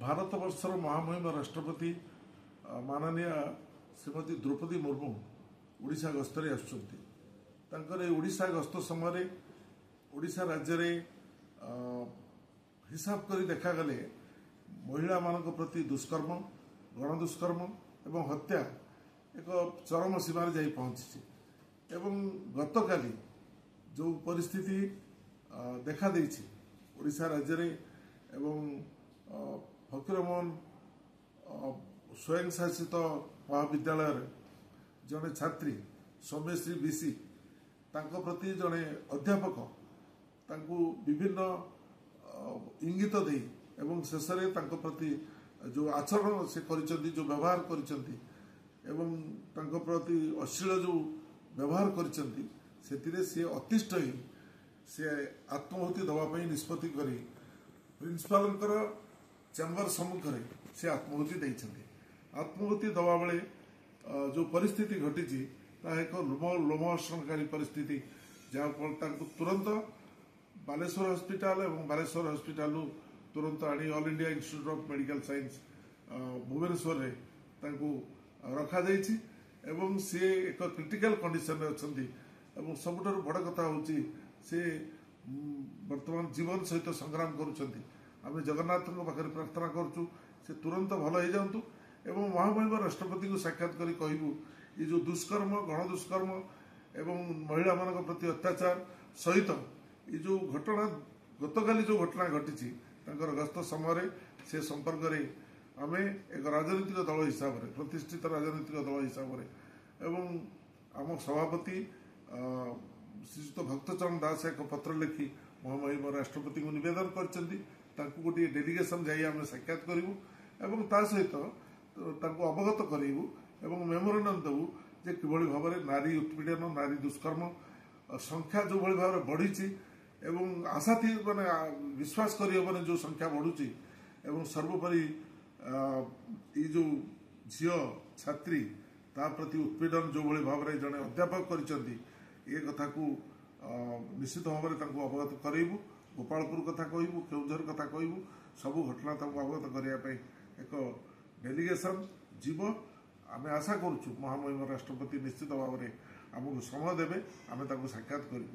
भारत वर्षर महामहिम राष्ट्रपति माननीय श्रीमती द्रौपदी मुर्मू ओडिशा गस्तरे आशा गस्त समय ओडिशा राज्य हिसाब कर देखागले महिला मान प्रति दुष्कर्म गणदुष्कर्म एवं हत्या एक चरम सीमार जा पहुंची एवं गतकाली जो परिस्थिति देखा देइछि ओडिशा राज्य रे एवं फकीरमोहन स्वयं शासित महाविद्यालय जड़े छात्री सौम्यश्री बीसी तांको प्रति जड़े अध्यापक तांको विभिन्न इंगित दे एवं शेष प्रति जो आचरण से करिसेंती जो व्यवहार करिसेंती एवं तांको प्रति अश्लील जो व्यवहार करिसेंती सेतिरे से अतिष्ठ ही से आत्माहुति दवाई निष्पत्ति करी प्रिंसिपाल चेम्बर सम्मुख में से आत्माहुति देइछंती। आत्माहुति दवा बेले जो परिस्थिति घटी एक लोमहर्षणकारी परिस्थिति जहाँ तुरंत बालेश्वर हॉस्पिटल एवं बालेश्वर हॉस्पिटल तुरंत आनी all India institute of medical science Bhubaneswar रे रखा जाइछि एवं से एक क्रिटिकल कंडीशन रे अछंती एवं सबुठारु बड़ कथा होची से वर्तमान जीवन सहित संग्राम करुछंती। आम जगन्नाथ पाखे प्रार्थना करूँ से तुरंत भल हो जातु एवं महामहिम राष्ट्रपति को साक्षात करी कहबू ये जो दुष्कर्म गणदुष्कर्म एवं महिला मान प्रति अत्याचार सहित ये जो घटना गतकाली जो घटना घटी गस्त समय से संपर्क में आम एक राजनीतिक दल हिसाब से प्रतिष्ठित राजनीतिक दल हिसाब से एवं आम सभापति श्रीयुक्त भक्तचरण दास एक पत्र लिखि महामहिम राष्ट्रपति को निवेदन कर गोटे डेलीगेशन जाई आम साक्षात करूँ एवं ता सहित अवगत करूँ एवं मेमोरेंडम देवु जे किभଳି भाव में नारी उत्पीड़न नारी दुष्कर्म संख्या जो भाई भाव में बढ़ी एवं आशा थी माने विश्वास करने जो संख्या बढ़ुची एवं सर्वोपरि ये जो झील छात्री ता प्रति उत्पीड़न जो भाई भाव में जड़े अध्यापक कर कथा को निश्चित भाव में अवगत करूँ गोपालपुर कथा कहबू केउझर कथा कहबू सबू घटना अवगत करने एक डेलीगेशन जीव आम आशा करुँ महामहिम राष्ट्रपति निश्चित भाव में आमको समय देवे आम साक्षात करूँ।